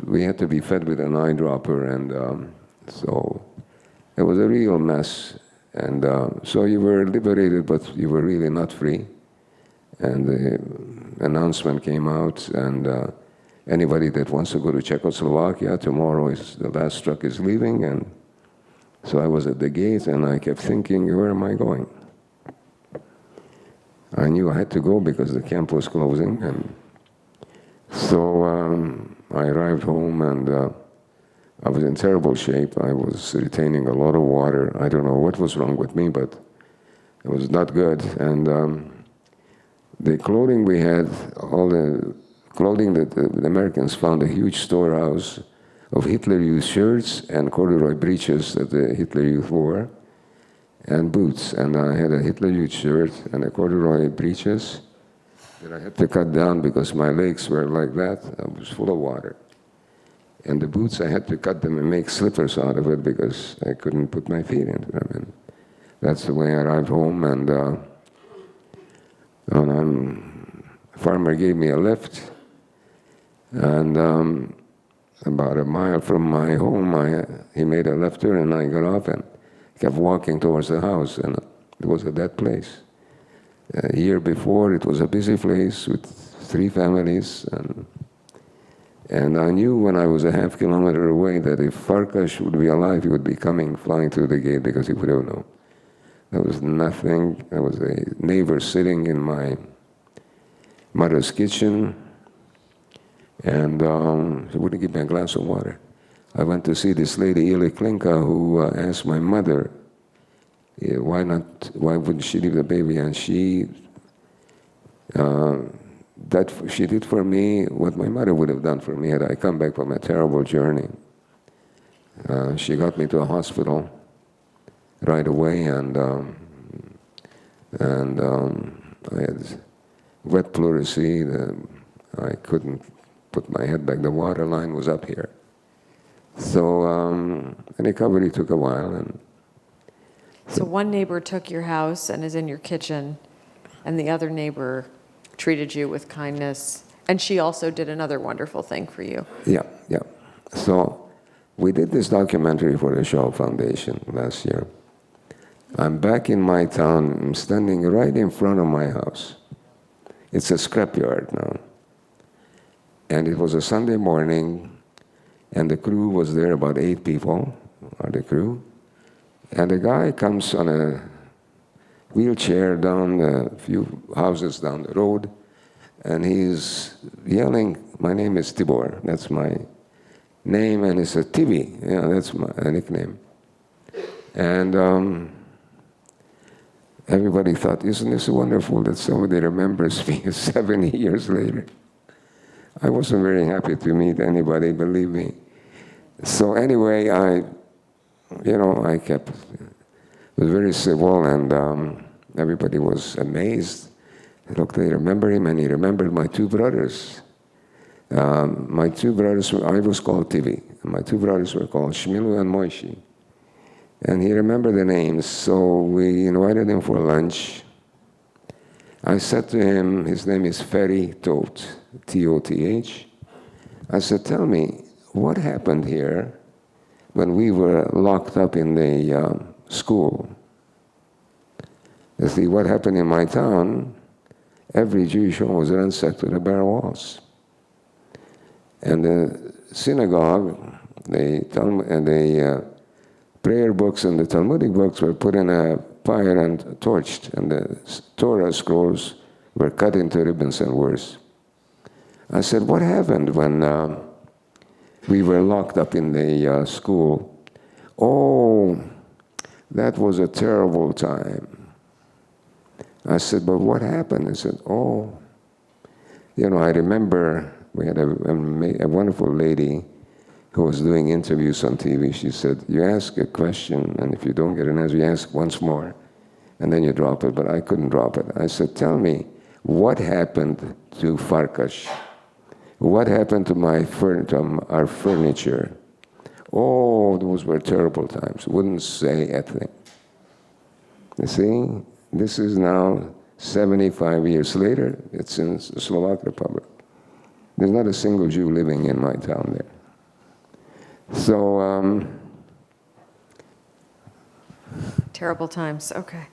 we had to be fed with an eyedropper, and so it was a real mess. And so you were liberated, but you were really not free. And the announcement came out, and anybody that wants to go to Czechoslovakia, tomorrow is the last truck is leaving. And so I was at the gate, and I kept thinking, where am I going? I knew I had to go because the camp was closing. And so I arrived home, and I was in terrible shape. I was retaining a lot of water. I don't know what was wrong with me, but it was not good. And the clothing we had, all the clothing that the Americans found, a huge storehouse of Hitler Youth shirts and corduroy breeches that the Hitler Youth wore, and boots. And I had a Hitler Youth shirt and a corduroy breeches that I had to cut down because my legs were like that. I was full of water. And the boots, I had to cut them and make slippers out of it because I couldn't put my feet into them. And that's the way I arrived home. And a farmer gave me a lift. And about a mile from my home, he made a left turn, and I got off and kept walking towards the house. And it was a dead place. A year before, it was a busy place with 3 families. And I knew when I was a half kilometer away that if Farkas would be alive, he would be coming, flying through the gate because he would have known. There was nothing. There was a neighbor sitting in my mother's kitchen, and she wouldn't give me a glass of water. I went to see this lady, Ili Klinka, who asked my mother, why wouldn't she leave the baby? And she did for me what my mother would have done for me had I come back from a terrible journey. She got me to a hospital right away, and I had wet pleurisy. I couldn't put my head back. The water line was up here. So recovery took a while. And so one neighbor took your house and is in your kitchen, and the other neighbor treated you with kindness, and she also did another wonderful thing for you. Yeah. So we did this documentary for the Shaw Foundation last year. I'm back in my town. I'm standing right in front of my house. It's a scrapyard now. And it was a Sunday morning, and the crew was there, about 8 people are the crew. And the guy comes on a wheelchair down a few houses down the road, and he's yelling, my name is Tibor, that's my name, and he said, Tibi, yeah, that's my nickname. And everybody thought, isn't this wonderful that somebody remembers me 70 years later? I wasn't very happy to meet anybody, believe me. So anyway, I was very civil, and everybody was amazed. Look, they remember him, and he remembered my 2 brothers. My 2 brothers, I was called Tivi, and my 2 brothers were called Shmilu and Moishi. And he remembered the names, so we invited him for lunch. I said to him, his name is Ferry Toth, T-O-T-H. I said, tell me, what happened here when we were locked up in the school? You see, what happened in my town, every Jewish home was ransacked to the bare walls. And the synagogue, they prayer books and the Talmudic books were put in a fire and torched, and the Torah scrolls were cut into ribbons and worse. I said, what happened when we were locked up in the school? Oh, that was a terrible time. I said, but what happened? He said, oh, I remember we had a wonderful lady who was doing interviews on TV. She said, you ask a question, and if you don't get an answer, you ask once more, and then you drop it. But I couldn't drop it. I said, tell me, what happened to Farkas? What happened to our furniture? Oh, those were terrible times. Wouldn't say a thing. You see, this is now 75 years later. It's in the Slovak Republic. There's not a single Jew living in my town there. So, Terrible times. Okay.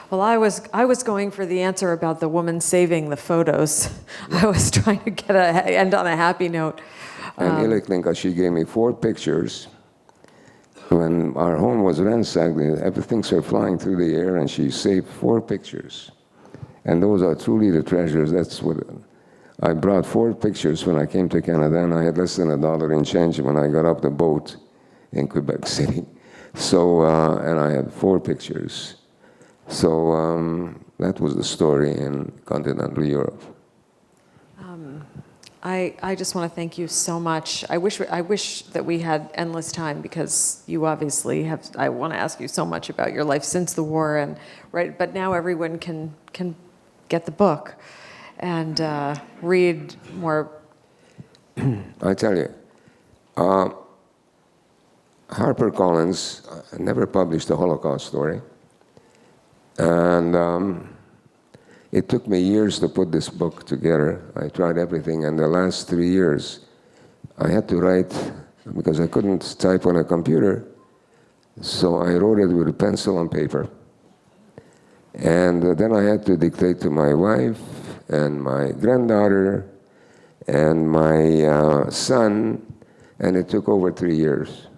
Well, I was going for the answer about the woman saving the photos. I was trying to end on a happy note. And Iliklinka, she gave me 4 pictures. When our home was ransacked, everything's were flying through the air, and she saved 4 pictures. And those are truly the treasures. That's what I brought 4 pictures when I came to Canada, and I had less than $1 in change when I got off the boat in Quebec City. So, and I had 4 pictures. So that was the story in continental Europe. I just want to thank you so much. I wish that we had endless time, because you obviously have. I want to ask you so much about your life since the war, and right. But now everyone can get the book and read more. I tell you, HarperCollins never published a Holocaust story, and it took me years to put this book together. I tried everything, and the last 3 years, I had to write, because I couldn't type on a computer, so I wrote it with a pencil and paper. And then I had to dictate to my wife, and my granddaughter, and my son, and it took over 3 years.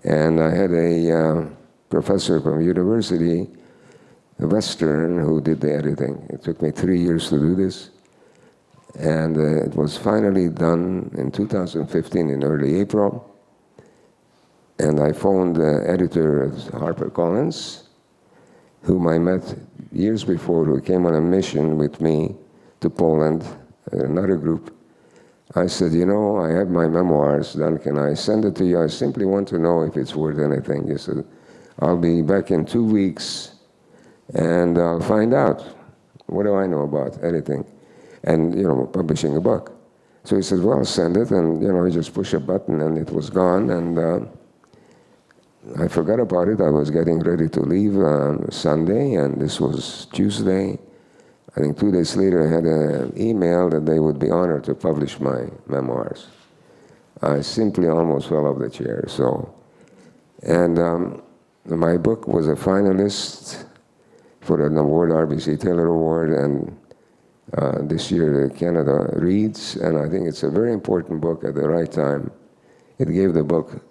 And I had a professor from university, Western, who did the editing. It took me 3 years to do this. And it was finally done in 2015 in early April. And I phoned the editor of HarperCollins, whom I met years before, who came on a mission with me to Poland, another group. I said, I have my memoirs done. Can I send it to you? I simply want to know if it's worth anything. He said, I'll be back in 2 weeks, and I'll find out. What do I know about editing and, publishing a book? So he said, well, send it, and, I just push a button, and it was gone, and I forgot about it. I was getting ready to leave Sunday, and this was Tuesday. I think 2 days later, I had an email that they would be honored to publish my memoirs. I simply almost fell off the chair, so. And my book was a finalist for an award, RBC Taylor Award, and this year Canada Reads, and I think it's a very important book at the right time. It gave the book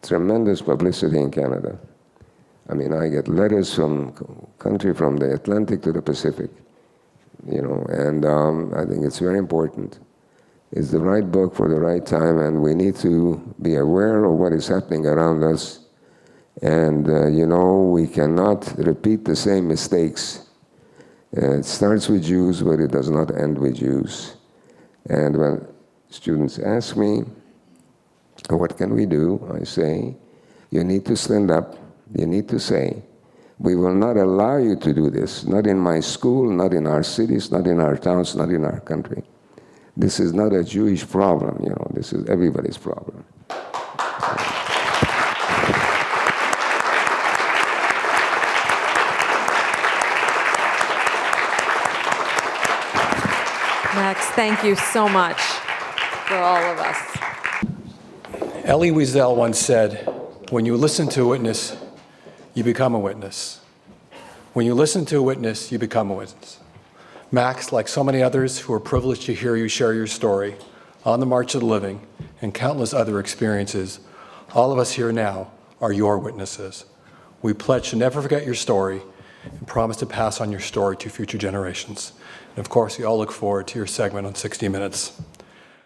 tremendous publicity in Canada. I mean, I get letters from country from the Atlantic to the Pacific, and I think it's very important. It's the right book for the right time, and we need to be aware of what is happening around us. And, we cannot repeat the same mistakes. It starts with Jews, but it does not end with Jews. And when students ask me, what can we do? I say, you need to stand up. You need to say, we will not allow you to do this, not in my school, not in our cities, not in our towns, not in our country. This is not a Jewish problem, this is everybody's problem. Max, thank you so much for all of us. Elie Wiesel once said, when you listen to a witness, you become a witness. When you listen to a witness, you become a witness. Max, like so many others who are privileged to hear you share your story on the March of the Living and countless other experiences, all of us here now are your witnesses. We pledge to never forget your story and promise to pass on your story to future generations. And of course, we all look forward to your segment on 60 Minutes.